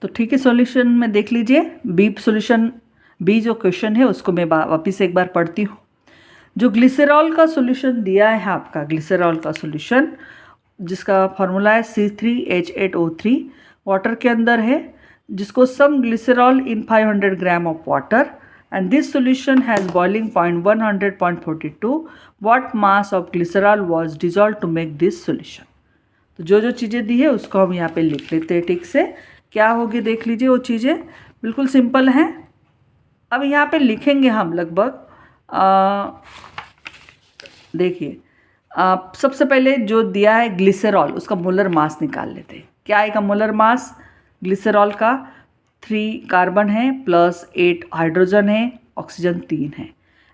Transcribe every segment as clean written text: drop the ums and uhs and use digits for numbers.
तो ठीक है, सॉल्यूशन में देख लीजिए। बी जो क्वेश्चन है उसको मैं वापस एक बार पढ़ती हूँ। जो ग्लिसरॉल का सॉल्यूशन दिया है आपका, ग्लिसरॉल का सॉल्यूशन जिसका फॉर्मूला है C3H8O3 वाटर के अंदर है, जिसको some glycerol in 500 gram of water and this solution has boiling point 100.42 what mass of glycerol was dissolve to make this solution. तो जो जो चीज़ें दी है उसको हम यहाँ पे लिख लेते हैं ठीक से। क्या होगी देख लीजिए, वो चीज़ें बिल्कुल सिंपल हैं। अब यहाँ पे लिखेंगे हम लगभग, देखिए सबसे पहले जो दिया है ग्लिसरॉल, उसका मोलर मास निकाल लेते हैं। क्या आएगा मोलर मास ग्लिसरॉल का? 3 कार्बन है प्लस 8 हाइड्रोजन है, ऑक्सीजन 3 है।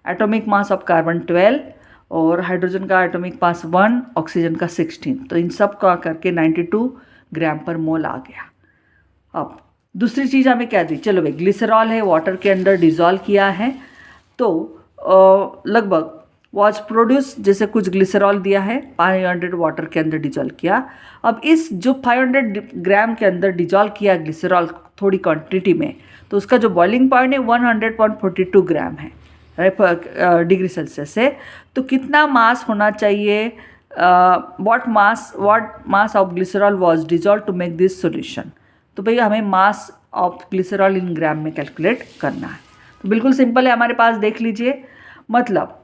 एटॉमिक मास ऑफ कार्बन 12 और हाइड्रोजन का एटॉमिक मास 1, ऑक्सीजन का 16। तो इन सब का करके 92 ग्राम पर मोल आ गया। अब दूसरी चीज़ हमें क्या दी? चलो भाई, ग्लिसरॉल है, वाटर के अंदर डिज़ोल्व किया है, तो लगभग वॉज प्रोड्यूस, जैसे कुछ ग्लिसरॉल दिया है 500 वाटर के अंदर डिजॉल्व किया। अब इस जो 500 ग्राम के अंदर डिजॉल्व किया ग्लिसरॉल थोड़ी क्वांटिटी में, तो उसका जो बॉइलिंग पॉइंट है 100.42 ग्राम है डिग्री सेल्सियस से। तो कितना मास होना चाहिए? What mass of glycerol was dissolve to make this solution. तो भैया हमें मास ऑफ ग्लिसरॉल इन ग्राम में कैलकुलेट करना है। तो बिल्कुल सिंपल है हमारे पास, देख लीजिए। मतलब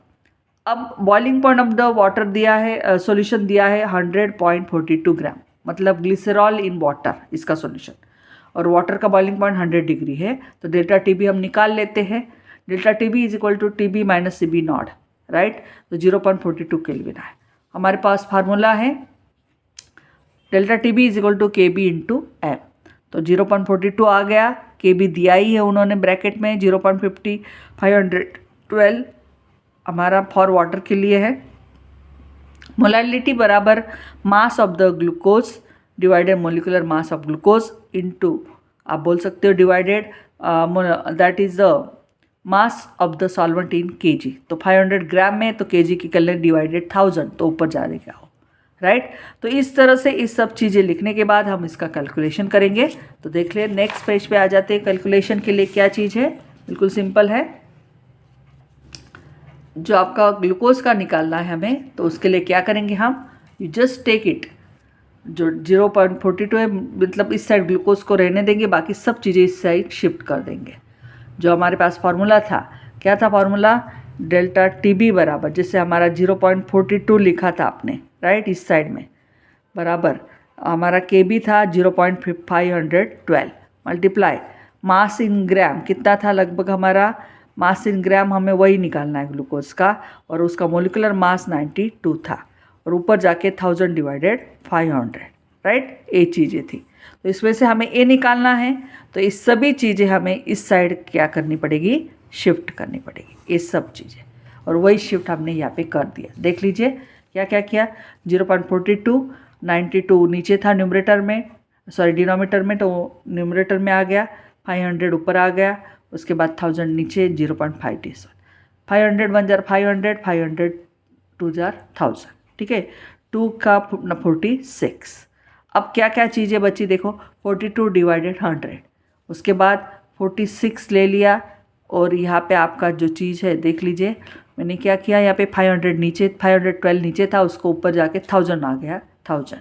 अब boiling point of the water दिया है, सॉल्यूशन दिया है 100.42 ग्राम, मतलब ग्लिसरॉल इन वाटर इसका सॉल्यूशन, और वाटर का बॉइलिंग पॉइंट 100 डिग्री है। तो डेल्टा टी बी हम निकाल लेते हैं। Delta T B is equal to T B minus C B not, right. तो 0.42 केल्विन है। हमारे पास फार्मूला है delta T B is equal to K B into M. तो 0.42 आ गया, के बी दिया ही है उन्होंने ब्रैकेट में 0.50, 512 हमारा फॉर वाटर के लिए है। मोलैलिटी बराबर मास of the glucose divided molecular mass of glucose into, आप बोल सकते हो divided, that is the mass of the solvent in KG. तो 500 ग्राम में, तो केजी की कर लें डिवाइडेड 1000, तो ऊपर जाएगा हो, राइट। तो इस तरह से इस सब चीज़ें लिखने के बाद हम इसका कैलकुलेशन करेंगे। तो देख ले नेक्स्ट पेज पे आ जाते हैं। कैलकुलेशन के लिए क्या चीज़ है? बिल्कुल सिंपल है। जो आपका ग्लूकोज का निकालना है हमें, तो उसके लिए क्या करेंगे हम? यू जस्ट टेक इट, जो 0.42 है, मतलब इस साइड ग्लूकोज को रहने देंगे, बाकी सब चीज़ें इस साइड शिफ्ट कर देंगे। जो हमारे पास फार्मूला था, क्या था फार्मूला? डेल्टा टी बी बराबर, जैसे हमारा 0.42 लिखा था आपने, राइट, इस साइड में, बराबर हमारा के बी था 0.512 मल्टीप्लाई मास इन ग्राम, कितना था लगभग हमारा मास इन ग्राम, हमें वही निकालना है ग्लूकोज का, और उसका मोलिकुलर मास 92 था, और ऊपर जाके 1000 डिवाइडेड 500, राइट। ये चीज़ें थी। तो इसमें से हमें ए निकालना है, तो इस सभी चीज़ें हमें इस साइड क्या करनी पड़ेगी? शिफ्ट करनी पड़ेगी, ये सब चीज़ें, और वही शिफ्ट हमने यहाँ पे कर दिया। देख लीजिए क्या क्या किया। 0.42, 92 नीचे था न्यूमरेटर में, सॉरी डिनोमिनेटर में, तो न्यूमरेटर में आ गया, 500 ऊपर आ गया, उसके बाद 1000 नीचे, 0.527, 500 1 जार 500, 500 2 जार 1000, ठीक है। 2 का 46। अब क्या क्या चीज़ें बची देखो, 42 डिवाइडेड 100, उसके बाद 46 ले लिया, और यहाँ पे आपका जो चीज़ है देख लीजिए, मैंने क्या किया, यहाँ पे 500 नीचे, 512 नीचे था, उसको ऊपर जाके 1000 आ गया, 1000।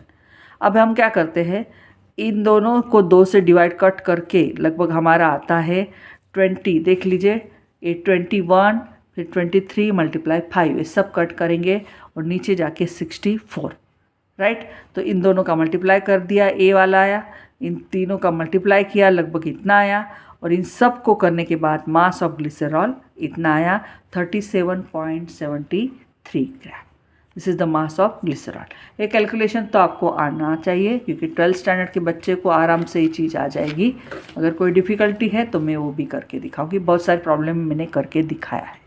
अब हम क्या करते हैं, इन दोनों को 2 से डिवाइड कट करके लगभग हमारा आता है 20, देख लीजिए, ये 21, फिर 23 मल्टीप्लाई 5, ये सब कट करेंगे, और नीचे जाके 64, राइट। तो इन दोनों का मल्टीप्लाई कर दिया, ए वाला आया, इन तीनों का मल्टीप्लाई किया, लगभग इतना आया, और इन सब को करने के बाद मास ऑफ ग्लिसरॉल इतना आया 37.73 gram. This is the mass of glycerol. ये कैलकुलेशन तो आपको आना चाहिए, क्योंकि 12th स्टैंडर्ड के बच्चे को आराम से ये चीज़ आ जाएगी। अगर कोई डिफ़िकल्टी है तो मैं वो भी करके दिखाऊंगी, बहुत सारे प्रॉब्लम मैंने करके दिखाया है।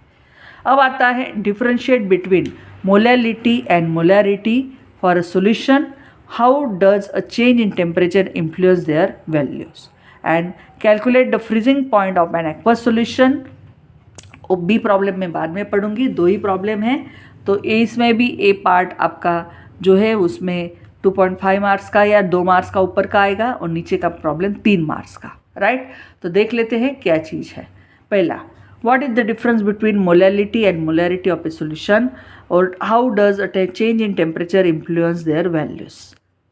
अब आता है differentiate between molality and molarity for a solution, how does a change in temperature influence their values, and calculate the freezing point of an aqueous solution. B problem में बाद में पढ़ूंगी, 2 ही प्रॉब्लम है, तो इसमें भी ए पार्ट आपका जो है उसमें 2.5 मार्क्स का या 2 मार्क्स का ऊपर का आएगा और नीचे का प्रॉब्लम 3 मार्क्स का, राइट। तो देख लेते हैं क्या चीज़ है। पहला, what is the difference between molality and molarity of a solution और how does a change in temperature influence their values.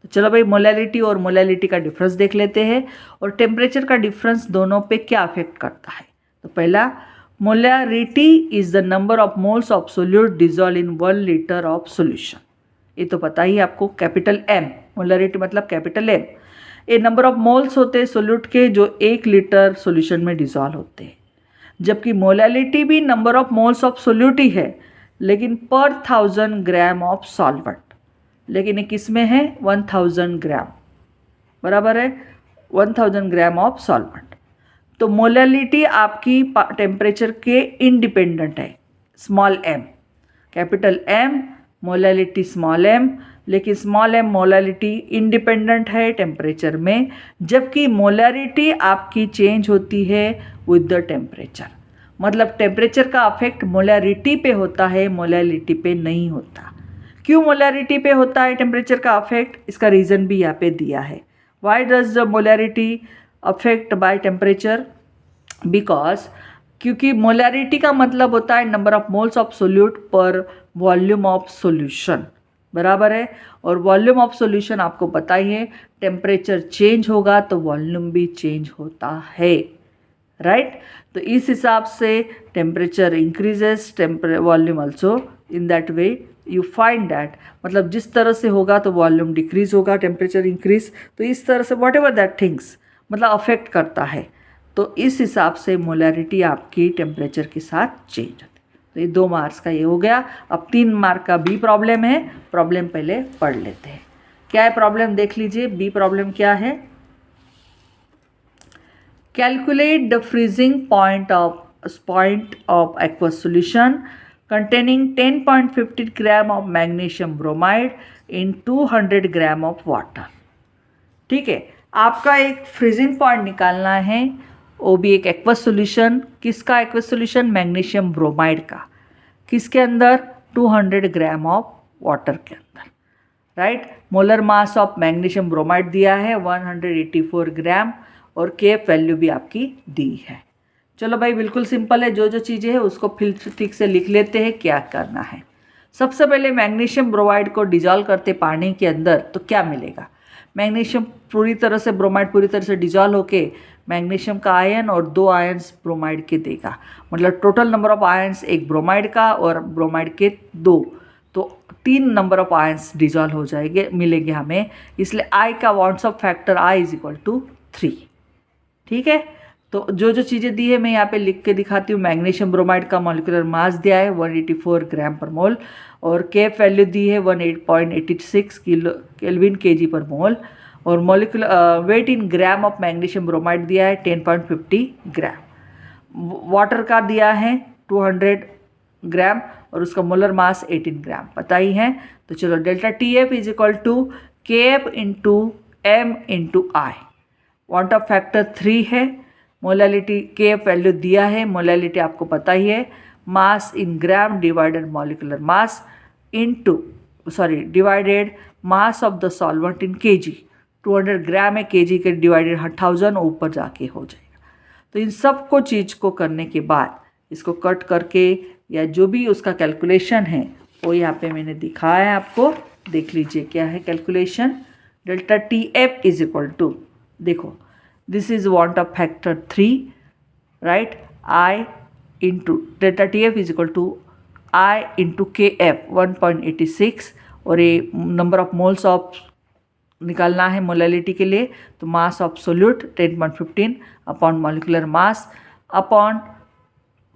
तो चलो भाई, मोलैलिटी और मोलैलिटी का डिफरेंस देख लेते हैं और टेम्परेचर का डिफरेंस दोनों पे क्या अफेक्ट करता है। तो पहला, molarity is the number of moles of solute dissolve in 1 litre of solution. ये तो पता ही आपको, कैपिटल एम, मोलैरिटी मतलब कैपिटल एम। ये नंबर ऑफ मोल्स होते हैं सोल्यूट के जो 1 लीटर सोल्यूशन में डिजॉल्व होते हैं, जबकि मोलैलिटी भी number of moles of solute ही है लेकिन पर 1000 ग्राम ऑफ सॉल्वेंट, लेकिन ये किस में है, 1000 ग्राम, बराबर है 1000 ग्राम ऑफ सॉल्वेंट। तो मोलैलिटी आपकी टेम्परेचर के इंडिपेंडेंट है, small M, capital M, molality small M, लेकिन स्मॉल एम मोलैलिटी इंडिपेंडेंट है टेम्परेचर में, जबकि मोलैरिटी आपकी चेंज होती है विद द टेम्परेचर। मतलब टेम्परेचर का अफेक्ट मोलैरिटी पे होता है, मोलैलिटी पे नहीं होता। क्यों मोलैरिटी पे होता है टेम्परेचर का अफेक्ट, इसका रीज़न भी यहाँ पे दिया है। Why does the molarity affect by temperature, because क्योंकि मोलैरिटी का मतलब होता है number of moles of solute पर वॉल्यूम ऑफ सोल्यूशन, बराबर है। और वॉल्यूम ऑफ सोल्यूशन आपको पता ही है, टेम्परेचर चेंज होगा तो वॉल्यूम भी चेंज होता है, राइट। तो इस हिसाब से temperature increases, volume also, in that way you find that, मतलब जिस तरह से होगा तो वॉल्यूम डिक्रीज होगा, टेम्परेचर इंक्रीज, तो इस तरह से वॉट एवर दैट थिंग्स मतलब अफेक्ट करता है। तो इस हिसाब से मोलैरिटी आपकी टेम्परेचर के साथ चेंज होती है। तो ये 2 मार्क्स का ये हो गया। अब 3 मार्क का बी प्रॉब्लम है, प्रॉब्लम पहले पढ़ लेते हैं। क्या है प्रॉब्लम, देख लीजिए। बी प्रॉब्लम क्या है, calculate the freezing point of aqueous solution containing 10.50 gram of magnesium bromide in 200 gram of water. ठीक है, आपका एक फ्रीजिंग पॉइंट निकालना है, वो भी एक एक्वस सॉल्यूशन। किसका एक्वस सॉल्यूशन, मैग्नीशियम ब्रोमाइड का। किसके अंदर, 200 ग्राम ऑफ वाटर के अंदर, right. Molar mass of magnesium bromide दिया है 184 ग्राम और केएफ वैल्यू भी आपकी दी है। चलो भाई, बिल्कुल सिंपल है, जो जो चीज़ें हैं उसको फिर ठीक से लिख लेते हैं क्या करना है। सबसे पहले मैग्नीशियम ब्रोमाइड को डिजॉल्व करते पानी के अंदर तो क्या मिलेगा, मैग्नीशियम पूरी तरह से, ब्रोमाइड पूरी तरह से डिजॉल्व होके मैग्नीशियम का आयन और 2 आयन्स ब्रोमाइड के देगा। मतलब टोटल नंबर ऑफ आयन्स एक ब्रोमाइड का और ब्रोमाइड के 2, तो 3 नंबर ऑफ आयन्स डिजॉल्व हो जाएंगे, मिलेंगे हमें। इसलिए आई का van't Hoff factor I is equal to 3। ठीक है, तो जो जो चीज़ें दी है मैं यहाँ पे लिख के दिखाती हूँ। मैग्नीशियम ब्रोमाइड का मॉलिक्यूलर मास दिया है 184 ग्राम पर मोल और केएफ वैल्यू दी है 18.86 केल्विन केजी पर मोल और molecular weight in gram of magnesium bromide दिया है 10.50 ग्राम। वाटर का दिया है 200 ग्राम और उसका मोलर मास 18 ग्राम, पता ही है। तो चलो, delta T F is equal to K F into M into i, van't Hoff factor 3 है। मोलैलिटी के एफ वैल्यू दिया है, मोलैलिटी आपको पता ही है, mass in gram divided molecular mass divided mass of the solvent in KG. 200 gram है, KG के डिवाइडेड 1000 ऊपर जाके हो जाएगा। तो इन सब को चीज़ को करने के बाद इसको कट करके या जो भी उसका कैलकुलेशन है वो यहाँ पे मैंने दिखाया है आपको, देख लीजिए क्या है calculation. Delta T F is equal to, देखो this is van't Hoff factor 3, right, i into delta T F is equal to I into K F 1.86 और ये नंबर ऑफ मोल्स ऑफ निकालना है मोलैलिटी के लिए, तो mass of solute 10.15 upon molecular mass upon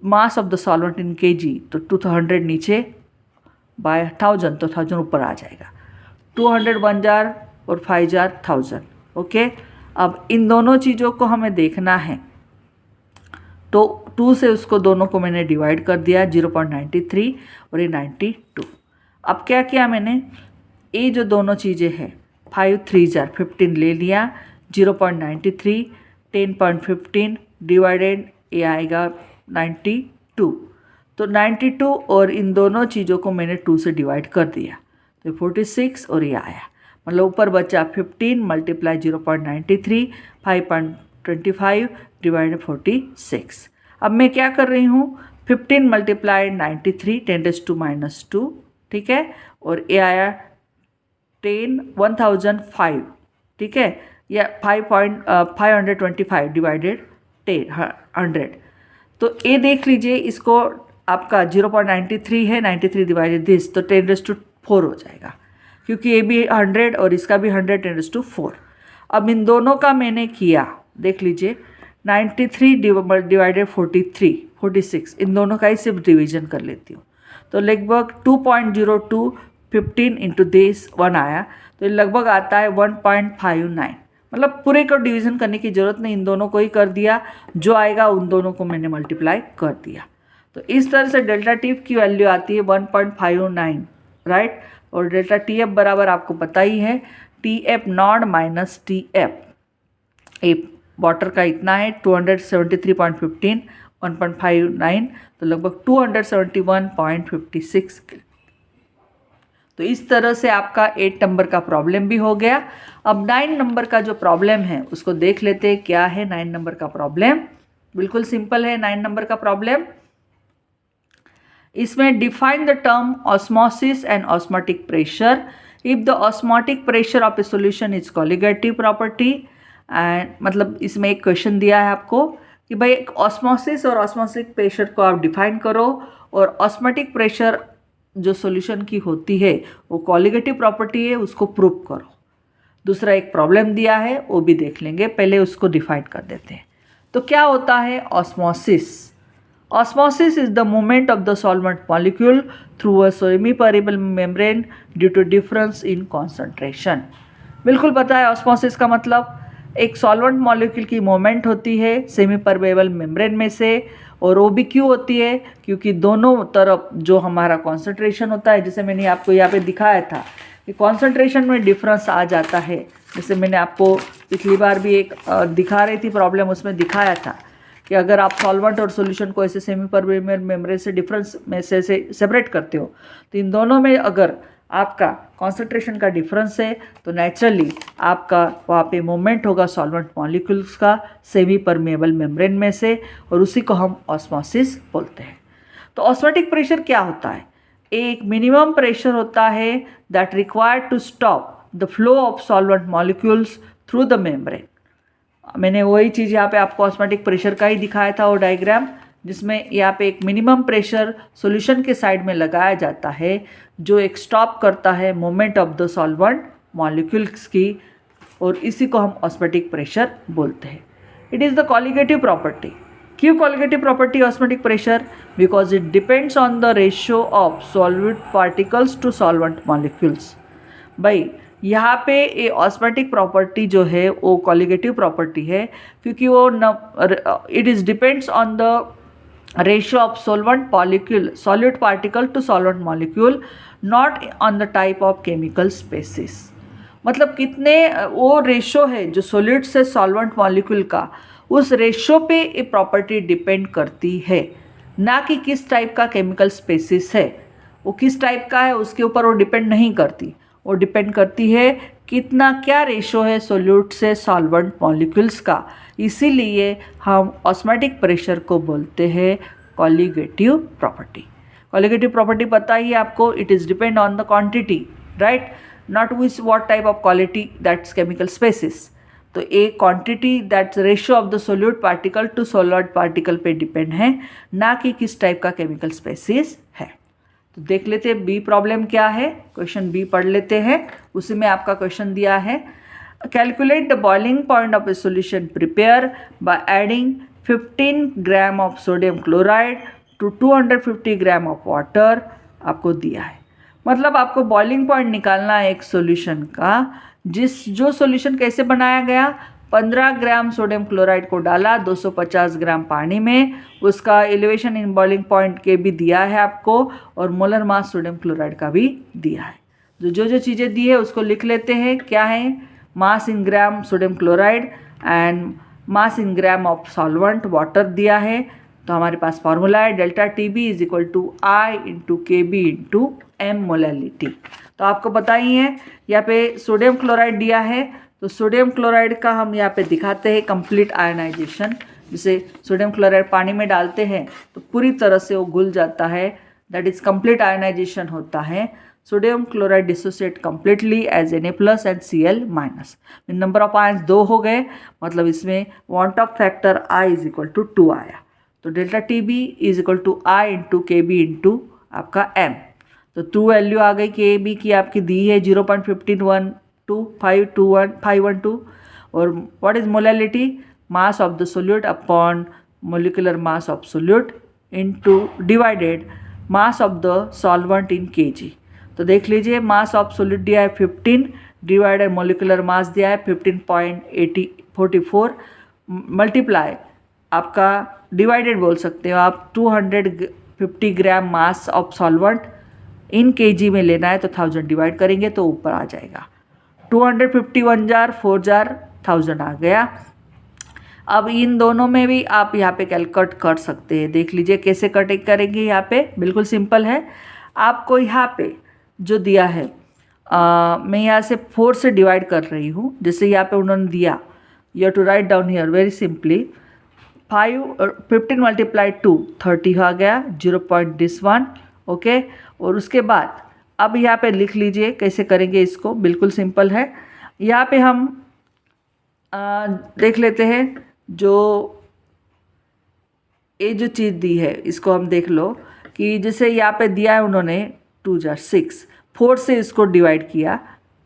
mass of the solvent in KG, तो 200 नीचे bye 1000 तो 1000 ऊपर आ जाएगा। 200 1000 और 5000 1000। ओके, अब इन दोनों चीज़ों को हमें देखना है, तो 2 से उसको दोनों को मैंने डिवाइड कर दिया 0.93 और ये 92। अब क्या किया मैंने, ये जो दोनों चीज़ें हैं 5 3 15 ले लिया, 0.93 10.15 डिवाइडेड ये आएगा 92। तो 92 और इन दोनों चीज़ों को मैंने 2 से डिवाइड कर दिया तो 46 और ये आया। मतलब ऊपर बचा 15 मल्टीप्लाई 0.93 5.25 डिवाइडेड 46। अब मैं क्या कर रही हूँ, 15 मल्टीप्लाई 93 10⁻², ठीक है, और ये आया 1005, ठीक है, या 525 डिवाइडेड 100। तो ये देख लीजिए, इसको आपका 0.93 है, 93 डिवाइडेड दिस, तो 10⁻4 हो जाएगा, क्योंकि ये भी 100 और इसका भी 100, 10⁻4। अब इन दोनों का मैंने किया, देख लीजिए 93 डिवाइडेड 43 46, इन दोनों का ही सिर्फ डिवीजन कर लेती हूँ, तो लगभग 2.02 15 इंटू दिस 1 आया, तो लगभग आता है 1.59। मतलब पूरे को डिवीज़न करने की ज़रूरत नहीं, इन दोनों को ही कर दिया, जो आएगा उन दोनों को मैंने मल्टीप्लाई कर दिया। तो इस तरह से डेल्टा टी की वैल्यू आती है 1.59, राइट। और डेल्टा टी एफ बराबर आपको पता ही है, T F not minus T F. A water का इतना है 273.15, 1.59, तो लगभग 271.56। तो इस तरह से आपका 8 नंबर का प्रॉब्लम भी हो गया। अब 9 नंबर का जो प्रॉब्लम है उसको देख लेते हैं, क्या है 9 नंबर का प्रॉब्लम। बिल्कुल सिंपल है 9 नंबर का प्रॉब्लम। इसमें define the term osmosis and osmotic pressure if the osmotic pressure of a solution is colligative property. And मतलब इसमें एक क्वेश्चन दिया है आपको कि भाई ऑस्मोसिस और ऑस्मोटिक प्रेशर को आप डिफाइन करो, और ऑस्मोटिक प्रेशर जो सॉल्यूशन की होती है वो कॉलिगेटिव प्रॉपर्टी है, उसको प्रूव करो। दूसरा एक प्रॉब्लम दिया है, वो भी देख लेंगे, पहले उसको डिफाइन कर देते हैं। तो क्या होता है osmosis? Osmosis is the movement of the solvent molecule through a semi permeable membrane due to difference in concentration. बिल्कुल पता है ऑस्मोसिस का मतलब एक सॉल्वेंट मॉलिक्यूल की मूवमेंट होती है सेमी परमेबल मेम्ब्रेन में से, और वो भी क्यों होती है, क्योंकि दोनों तरफ जो हमारा कॉन्सेंट्रेशन होता है, जैसे मैंने आपको यहाँ पे दिखाया था कि कॉन्सेंट्रेशन में डिफरेंस आ जाता है। जैसे मैंने आपको पिछली बार भी एक दिखा रही थी प्रॉब्लम, उसमें दिखाया था कि अगर आप सॉल्वेंट और सॉल्यूशन को ऐसे सेमी परमेबल मेम्ब्रेन से डिफरेंस में से सेपरेट करते हो, तो इन दोनों में अगर आपका कॉन्सेंट्रेशन का डिफरेंस है तो नेचुरली आपका वहाँ पे मूवमेंट होगा सॉल्वेंट मॉलिक्यूल्स का सेमी परमेबल मेम्ब्रेन में से, और उसी को हम ऑस्मोसिस बोलते हैं। तो ऑस्मोटिक प्रेशर क्या होता है? एक मिनिमम प्रेशर होता है that required to stop the flow of solvent molecules through the membrane. मैंने वही चीज़ यहाँ पे आपको ऑस्मोटिक प्रेशर का ही दिखाया था वो डायग्राम, जिसमें यहाँ पे एक मिनिमम प्रेशर सॉल्यूशन के साइड में लगाया जाता है, जो एक स्टॉप करता है movement of the solvent molecules की, और इसी को हम ऑस्मोटिक प्रेशर बोलते हैं। It is the colligative property. क्यों colligative property osmotic pressure? Because it depends on the ratio of solvent particles to solvent molecules. भाई यहाँ पे ये ऑस्मोटिक प्रॉपर्टी जो है वो कॉलिगेटिव प्रॉपर्टी है, क्योंकि वो it is depends on the ratio of solute particle to solvent molecule, not on the type of chemical species. मतलब कितने वो रेशियो है जो सॉल्यूट से सॉल्वेंट मॉलिक्यूल का, उस रेशियो पे ये प्रॉपर्टी डिपेंड करती है, ना कि किस टाइप का केमिकल स्पेसिस है। वो किस टाइप का है उसके ऊपर वो डिपेंड नहीं करती, वो डिपेंड करती है कितना क्या रेशो है सोल्यूट से सॉल्वेंट मॉलिक्यूल्स का। इसीलिए हम ऑस्मोटिक प्रेशर को बोलते हैं कॉलिगेटिव प्रॉपर्टी। कॉलिगेटिव प्रॉपर्टी पता ही है आपको, it is depend on the quantity, right, not with what type of quality that's chemical species. तो a quantity that's ratio of the solute particle to solvent particle पे depend है, ना कि किस टाइप का केमिकल स्पेसिस है। तो देख लेते हैं बी प्रॉब्लम क्या है, क्वेश्चन बी पढ़ लेते हैं। उसी में आपका क्वेश्चन दिया है, calculate the boiling point of a solution prepare by adding 15 gram of sodium chloride to 250 gram of water. आपको दिया है, मतलब आपको बॉइलिंग पॉइंट निकालना है एक सॉल्यूशन का, जो सॉल्यूशन कैसे बनाया गया, 15 ग्राम सोडियम क्लोराइड को डाला 250 ग्राम पानी में, उसका एलिवेशन इन बॉइलिंग पॉइंट के भी दिया है आपको, और मोलर मास सोडियम क्लोराइड का भी दिया है। जो चीज़ें दी है उसको लिख लेते हैं। क्या है, mass in gram sodium chloride and mass in gram of solvent water दिया है, तो हमारे पास फॉर्मूला है delta T B is equal to I into K B into M molality. तो आपको पता ही है यहाँ पे सोडियम क्लोराइड दिया है, तो सोडियम क्लोराइड का हम यहाँ पे दिखाते हैं कंप्लीट आयनाइजेशन। जैसे सोडियम क्लोराइड पानी में डालते हैं तो पूरी तरह से वो घुल जाता है, दैट इज कंप्लीट आयनाइजेशन होता है। Sodium chloride dissociate completely as Na+ and Cl-। Number of ions 2 हो गए, मतलब इसमें van't Hoff factor I is equal to 2 आया। तो delta T B is equal to I into K B into आपका M. तो 2 वैल्यू आ गई के बी की आपकी दी है 0.1512512 और what is molality, mass of the solute upon molecular mass of solute into divided mass of the solvent in KG. तो देख लीजिए मास ऑफ सोल्यूट दिया है 15 डिवाइडेड मोलिकुलर मास दिया है 15.44 मल्टीप्लाई आपका डिवाइडेड बोल सकते हो आप 250 gram mass of solvent in KG में लेना है तो 1000 डिवाइड करेंगे तो ऊपर आ जाएगा 250 1 जार 4 जार 1000 आ गया। अब इन दोनों में भी आप यहाँ पे कैलकुलेट कर सकते हैं। देख लीजिए कैसे कटिंग करेंगे, यहाँ पे बिल्कुल सिंपल है। आपको यहाँ पे जो दिया है मैं यहाँ से 4 से डिवाइड कर रही हूँ। जैसे यहाँ पे उन्होंने दिया, you have to write down here very simply 15 multiply 2 30 आ गया 0.1 ओके। और उसके बाद अब यहाँ पे लिख लीजिए कैसे करेंगे इसको, बिल्कुल सिंपल है। यहाँ पे हम देख लेते हैं जो ये जो चीज़ दी है इसको हम देख लो कि जैसे यहाँ पे दिया है उन्होंने 2 जार 6, 4 से इसको डिवाइड किया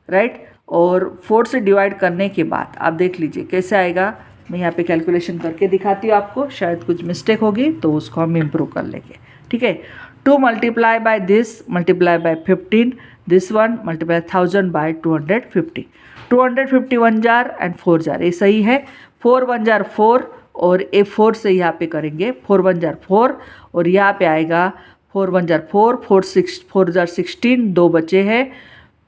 राइट, और 4 से डिवाइड करने के बाद आप देख लीजिए कैसे आएगा। मैं यहाँ पे कैलकुलेशन करके दिखाती हूँ आपको, शायद कुछ मिस्टेक होगी तो उसको हम इम्प्रूव कर लेंगे। ठीक है, 2 multiply by this multiply by 15 this one multiply 1000 by 250 250 1 jar and 4 jar, ये सही है। 4 1 जार 4 और ए 4 से यहाँ पे करेंगे 4 1 जार 4 और यहाँ पे आएगा 4 1 जार 4 4 जार 16 2 बचे हैं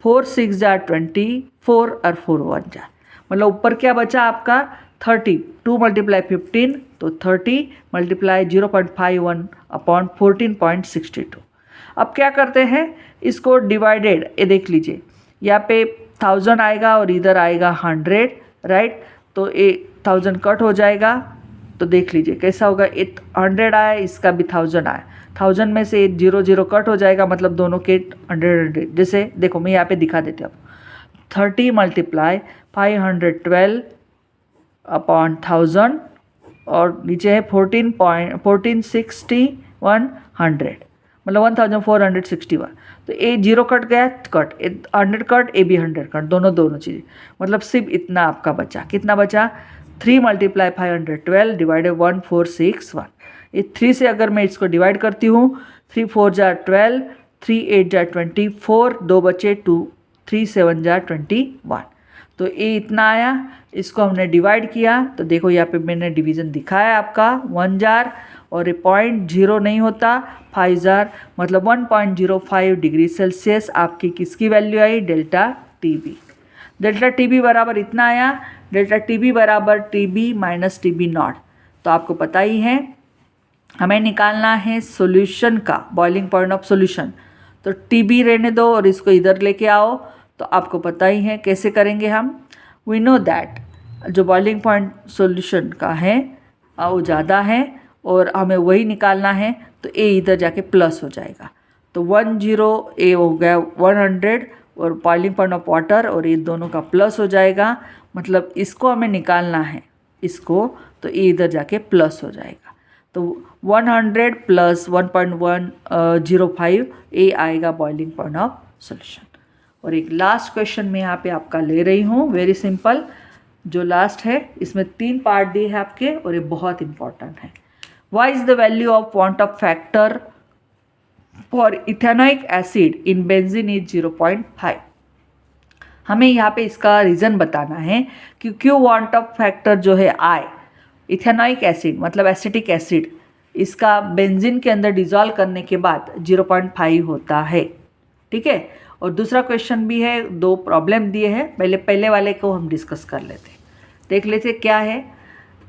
4 6 जार 24 और 4 1 जार, मतलब ऊपर क्या बचा आपका 30। 2 मल्टीप्लाई 15 तो 30 मल्टीप्लाई 0.51 अपॉन 14.62। अब क्या करते हैं इसको डिवाइडेड, ये देख लीजिए यहाँ पे 1000 आएगा और इधर आएगा 100 राइट, तो ये 1000 कट हो जाएगा। तो देख लीजिए कैसा होगा, 100 आया इसका भी 1000 आया, 1000 में से 0 0 कट हो जाएगा, मतलब दोनों के 100। जैसे देखो मैं यहाँ पे दिखा देती हूँ, 30 मल्टीप्लाई 512 अपॉन 1000 और नीचे है 1461 100 मतलब 1461। तो ए 0 कट गया कट, 100 कट ए भी 100 कट, दोनों चीज़ें, मतलब सिर्फ इतना आपका बचा। कितना बचा 3 मल्टीप्लाई 512 डिवाइडेड 1461। ये 3 से अगर मैं इसको डिवाइड करती हूँ 3 4 जार 12 3 8 जार 24 2 बचे 2 3 7 जार 21। तो ये इतना आया, इसको हमने डिवाइड किया तो देखो यहाँ पे मैंने डिवीज़न दिखाया आपका 1 जार और ये 0.0 नहीं होता 5 जार, मतलब 1.05 डिग्री सेल्सियस आपकी किसकी value i, delta T B. Delta T B बराबर इतना आया, डेल्टा टी बी बराबर T B minus T B nought. तो आपको पता ही है हमें निकालना है सॉल्यूशन का बॉइलिंग पॉइंट ऑफ सॉल्यूशन। तो टी बी रहने दो और इसको इधर लेके आओ, तो आपको पता ही है कैसे करेंगे हम। वी नो दैट जो बॉइलिंग पॉइंट सॉल्यूशन का है वो ज़्यादा है और हमें वही निकालना है, तो ए इधर जाके प्लस हो जाएगा। तो 10 ए हो गया 100 और बॉइलिंग पॉइंट ऑफ वाटर और ये दोनों का प्लस हो जाएगा, मतलब इसको हमें निकालना है इसको, तो ए इधर जाके प्लस हो जाएगा। तो 100 प्लस 1.105 ए आएगा बॉइलिंग पॉइंट ऑफ सॉल्यूशन। और एक लास्ट क्वेश्चन मैं यहाँ पे आपका ले रही हूँ, वेरी सिंपल, जो लास्ट है इसमें 3 पार्ट दिए हैं आपके और ये बहुत इंपॉर्टेंट है। What is the value of want Hoff factor for ethanoic acid in benzene is 0.5। हमें यहाँ पे इसका रीज़न बताना है कि क्यों वांट ऑफ फैक्टर जो है आई, इथेनोइक एसिड मतलब एसिटिक एसिड, इसका बेंजीन के अंदर डिजॉल्व करने के बाद 0.5 होता है। ठीक है, और दूसरा क्वेश्चन भी है, 2 प्रॉब्लम दिए हैं, पहले वाले को हम डिस्कस कर लेते हैं। देख लेते क्या है।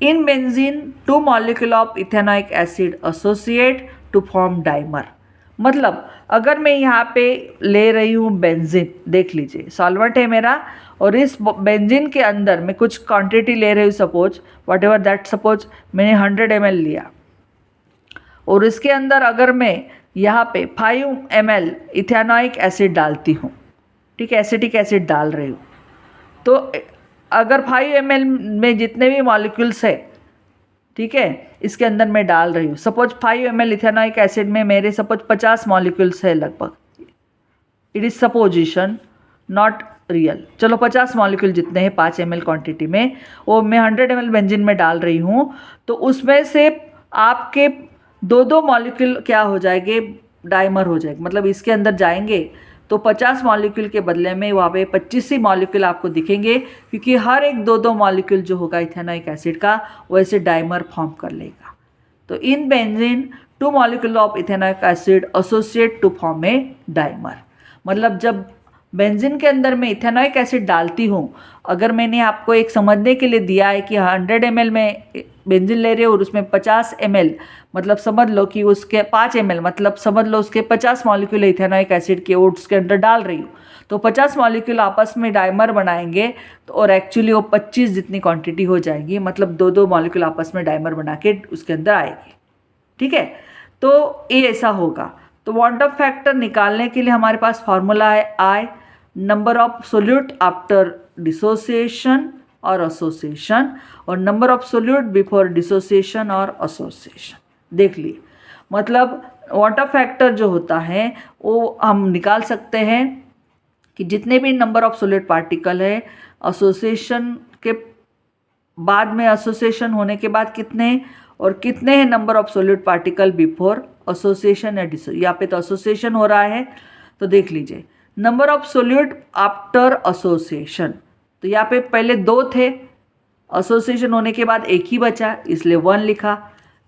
In benzene 2 molecule of ethanoic acid associate to form dimer. मतलब अगर मैं यहाँ पे ले रही हूँ बेंजीन, देख लीजिए सॉल्वेंट है मेरा, और इस बेंजीन के अंदर मैं कुछ क्वांटिटी ले रही हूँ, suppose what ever that, suppose मैंने 100 ml लिया, और इसके अंदर अगर मैं यहाँ पे 5 ml इथेनॉइक एसिड डालती हूँ, ठीक है, एसिटिक एसिड डाल रही हूँ, तो अगर 5 ml में जितने भी मॉलिक्यूल्स है, ठीक है, इसके अंदर मैं डाल रही हूँ, सपोज 5 ml इथेनॉइक एसिड में मेरे सपोज 50 मॉलिक्यूल्स है लगभग, it is supposition not real, चलो 50 मॉलिक्यूल जितने हैं 5 ml क्वांटिटी में, वो मैं 100 ml बेंजीन में डाल रही हूँ, तो उसमें से आपके 2 मॉलिक्यूल क्या हो जाएंगे, डाइमर हो जाएगा, मतलब इसके अंदर जाएंगे तो 50 मॉलिक्यूल के बदले में वहाँ पे 25 ही मॉलिक्यूल आपको दिखेंगे, क्योंकि हर एक 2 मॉलिक्यूल जो होगा इथेनॉइक एसिड का वैसे डाइमर फॉर्म कर लेगा। तो in benzene 2 molecule of ethanoic acid associate to form a dimer. मतलब जब बेंजीन के अंदर मैं इथेनॉइक एसिड डालती हूँ, अगर मैंने आपको एक समझने के लिए दिया है कि 100 ml में बेंजीन ले रहे हो और उसमें 50 ml, मतलब समझ लो कि उसके 5 ml, मतलब समझ लो उसके 50 मॉलिक्यूल इथेनॉइक एसिड के ओट्स के अंदर डाल रही हूँ, तो 50 मॉलिक्यूल आपस में डाइमर बनाएंगे, तो और एक्चुअली वो 25 जितनी क्वांटिटी हो जाएगी, मतलब 2 मॉलिक्यूल आपस में डाइमर बना के उसके अंदर आएगी, ठीक है। तो ये ऐसा होगा। तो वांट ऑफ फैक्टर निकालने के लिए हमारे पास फॉर्मूला है I, number of solute after dissociation और एसोसिएशन, और number of solute before dissociation और एसोसिएशन। देख लिए, मतलब वाट ऑफ फैक्टर जो होता है वो हम निकाल सकते हैं कि जितने भी नंबर ऑफ सोल्यूट पार्टिकल है एसोसिएशन के बाद में, एसोसिएशन होने के बाद कितने, और कितने हैं number of solute particle before association या डिसोसिएशन। यहाँ पे तो एसोसिएशन हो रहा है, तो देख लीजिए number of solute after association, तो यहाँ पे पहले 2 थे, एसोसिएशन होने के बाद 1 ही बचा, इसलिए 1 लिखा।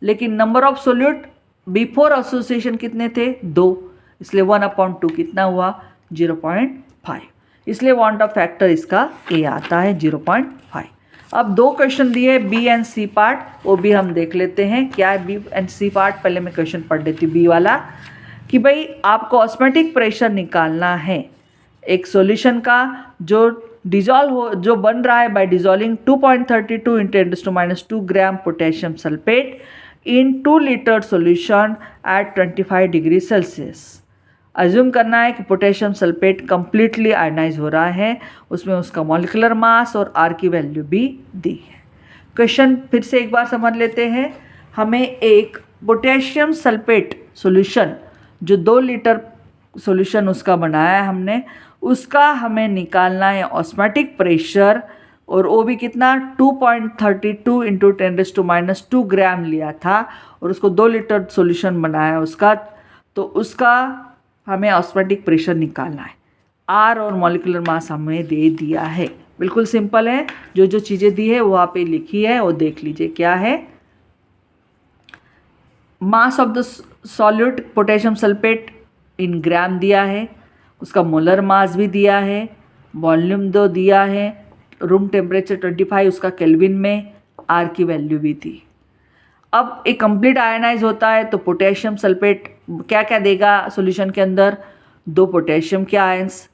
लेकिन number of solute before association कितने थे, 2, इसलिए 1/2 कितना हुआ, 0.5, इसलिए वांट ऑफ फैक्टर इसका ए आता है 0.5। अब 2 क्वेश्चन दिए बी एंड सी पार्ट, वो भी हम देख लेते हैं क्या है बी एंड सी पार्ट। पहले मैं क्वेश्चन पढ़ देती हूँ बी वाला, कि भाई आपको ऑस्मेटिक प्रेशर निकालना है एक सॉल्यूशन का जो डिजॉल्व हो, जो बन रहा है by dissolving 2.32 × 10⁻² gram potassium sulphate in 2 litre solution at 25 degree Celsius. Assume करना है कि पोटेशियम सल्फेट कंप्लीटली आयनाइज हो रहा है, उसमें उसका मॉलिक्यूलर मास और आर की वैल्यू भी दी है। क्वेश्चन फिर से एक बार समझ लेते हैं। हमें एक पोटेशियम सल्फेट सॉल्यूशन जो 2 लीटर सॉल्यूशन उसका बनाया है हमने, उसका हमें निकालना है ऑस्मेटिक प्रेशर, और वो भी कितना 2.32 × 10⁻² ग्राम लिया था, और उसको 2 लीटर सॉल्यूशन बनाया उसका, तो उसका हमें ऑस्मेटिक प्रेशर निकालना है। आर और मॉलिक्यूलर मास हमें दे दिया है, बिल्कुल सिंपल है। जो जो चीज़ें दी है वो आप पे लिखी है, वो देख लीजिए क्या है। Mass of the solute potassium sulphate in gram दिया है, उसका मोलर मास भी दिया है, वॉल्यूम 2 दिया है, रूम टेम्परेचर 25 उसका केल्विन में, आर की वैल्यू भी दी। अब एक कंप्लीट आयनाइज होता है तो पोटेशियम सल्फेट क्या क्या देगा सॉल्यूशन के अंदर, 2 पोटेशियम के आयंस,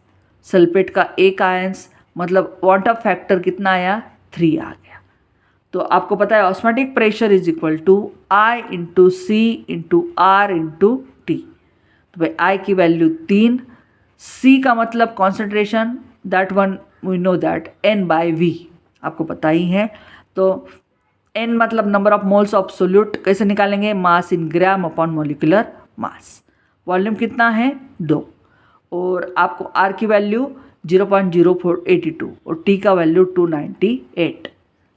सल्फेट का 1 आयंस, मतलब वांट ऑफ फैक्टर कितना आया, 3 आ गया। तो आपको पता है osmotic pressure is equal to I × C × R × T। तो भाई I की वैल्यू 3, C का मतलब concentration, that one we know that N/V आपको पता ही है। तो N मतलब number of moles of solute, कैसे निकालेंगे, mass in gram upon molecular mass. Volume कितना है, 2, और आपको R की वैल्यू 0.0482 और T का वैल्यू 298।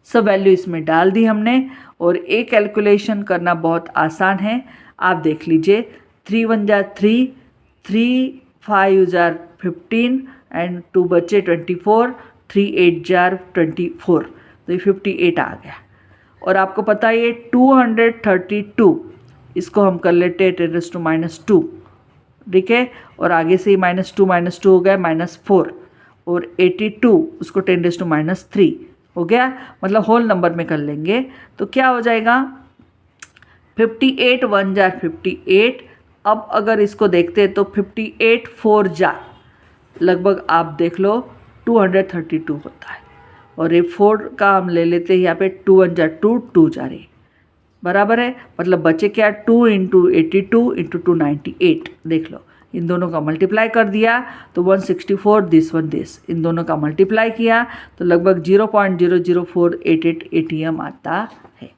सब वैल्यू इसमें डाल दी हमने, और एक कैलकुलेशन करना बहुत आसान है, आप देख लीजिए। 3 × 1 = 3, 3 5 = 15 एंड 2 बचे 24, 3 8 = 24, तो ये 58 आ गया। और आपको पता है ये 232, इसको हम कर लेते हैं 10⁻², ठीक है, और आगे से -2 हो गया -4, और 82 उसको 10⁻³ हो गया, मतलब होल नंबर में कर लेंगे तो क्या हो जाएगा 58 1 जार 58। अब अगर इसको देखते हैं तो 58 4 जार लगभग आप देख लो 232 होता है, और ये 4 का हम ले लेते हैं यहाँ पे 2 1 जार 2 2 जार बराबर है, मतलब बचे क्या 2 इंटू 82 इंटू 298। देख लो इन दोनों का मल्टीप्लाई कर दिया तो 164 दिस वन दिस, इन दोनों का मल्टीप्लाई किया तो लगभग 0.00488 ATM आता है।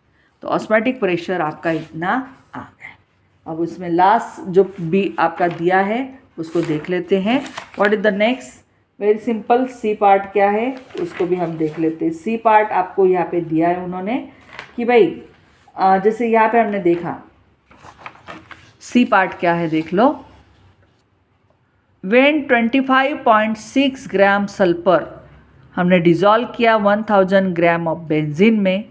तो ऑस्मैटिक प्रेशर आपका इतना आ गया। अब उसमें लास्ट जो बी आपका दिया है उसको देख लेते हैं। What is the next? Very simple, C part क्या है उसको भी हम देख लेते हैं। सी पार्ट आपको यहाँ पे दिया है उन्होंने कि भाई जैसे यहाँ पे हमने देखा सी पार्ट क्या है देख लो। व्हेन 25.6 ग्राम सल्फर हमने डिज़ोल्व किया 1000 ग्राम ऑफ बेंजीन में,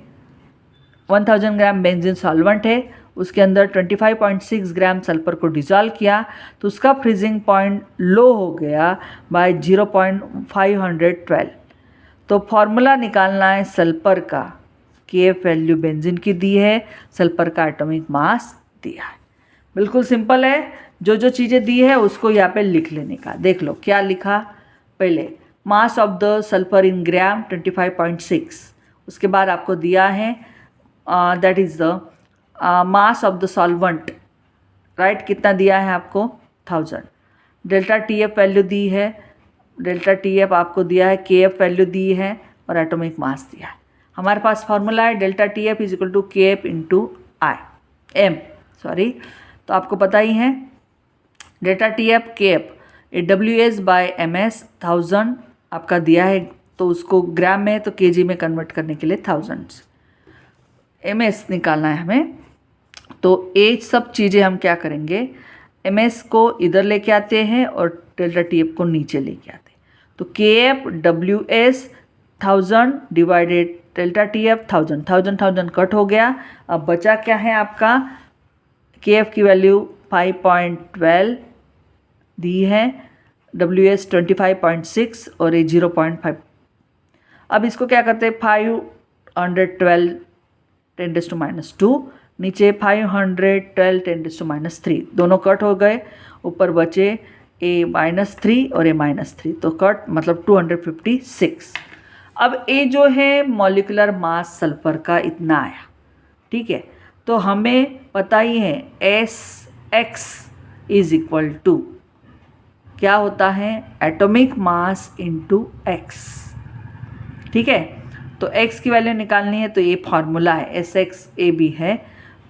1000 ग्राम बेंजीन सॉल्वेंट है, उसके अंदर 25.6 ग्राम सल्फर को डिज़ोल्व किया तो उसका फ्रीजिंग पॉइंट लो हो गया बाय 0.512। तो फॉर्मूला निकालना है सल्फर का, KF वैल्यू बेंजीन की दी है, सल्फर का एटॉमिक मास दिया है। बिल्कुल सिंपल है, जो जो चीज़ें दी है उसको यहाँ पे लिख लेने का। देख लो क्या लिखा, पहले mass of the sulphur in gram 25.6, उसके बाद आपको दिया है that is the mass of the solvent, right, कितना दिया है आपको 1000। डेल्टा TF वैल्यू दी है, डेल्टा TF आपको दिया है, KF वैल्यू दी है और एटॉमिक मास दिया है। हमारे पास फॉर्मूला है delta TF is equal to KF into M, sorry, तो आपको पता ही है डेल्टा TF KF ये WS बाय MS 1000 आपका दिया है, तो उसको ग्राम में तो kg में कन्वर्ट करने के लिए 1000 MS निकालना है हमें। तो ये सब चीज़ें हम क्या करेंगे, MS को इधर लेके आते हैं और डेल्टा TF को नीचे लेके आते हैं। तो KF WS 1000 divided delta TF 1000, 1000 cut हो गया। अब बचा क्या है आपका, KF की वैल्यू 5.12 दी है, WS 25.6 और ये 0.5। अब इसको क्या करते हैं 512 10⁻², नीचे 512 10⁻3, दोनों कट हो गए, ऊपर बचे A-3 और A-3, तो कट मतलब 256। अब ये जो है मॉलिक्यूलर मास सल्फर का इतना आया, ठीक है। तो हमें पता ही है SX इज इक्वल टू क्या होता है, एटॉमिक मास इंटू X, ठीक है। तो X की वैल्यू निकालनी है तो ये फार्मूला है SX AB है।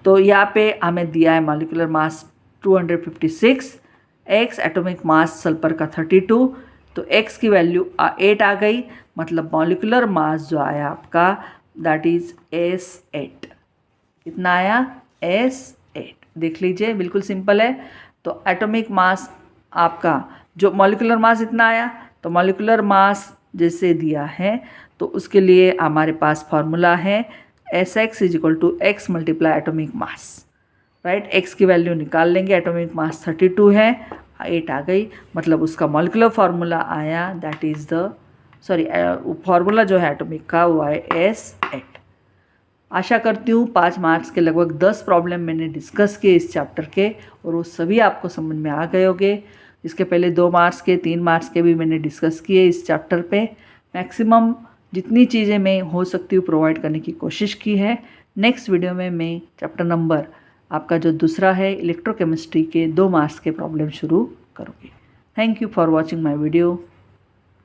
तो यहाँ पे हमें दिया है molecular mass 256, X atomic mass sulphur का 32, तो X की वैल्यू 8 आ गई, मतलब मॉलिक्यूलर मास जो आया आपका दैट इज S8। कितना आया S8, देख लीजिए बिल्कुल सिंपल है। तो एटॉमिक मास आपका जो मॉलिक्यूलर मास इतना आया, तो मॉलिक्यूलर मास जैसे दिया है तो उसके लिए हमारे पास फॉर्मूला है SX is equal to X multiply atomic mass, right. X की वैल्यू निकाल लेंगे, एटॉमिक मास 32 है, 8 आ गई, मतलब उसका मॉलिक्यूलर फार्मूला आया दैट इज़ द फार्मूला जो है एटॉमिक का वो है S8। आशा करती हूँ 5 मार्क्स के लगभग 10 प्रॉब्लम मैंने डिस्कस किए इस चैप्टर के और वो सभी आपको समझ में आ गए होंगे। इसके पहले 2 मार्क्स के 3 मार्क्स के भी मैंने डिस्कस किए इस चैप्टर पे। मैक्सिमम जितनी चीज़ें मैं हो सकती हूँ प्रोवाइड करने की कोशिश की है। नेक्स्ट वीडियो में मैं चैप्टर नंबर आपका जो दूसरा है इलेक्ट्रोकेमिस्ट्री के 2 मार्क्स के प्रॉब्लम शुरू करूँगी। Thank you for watching my video.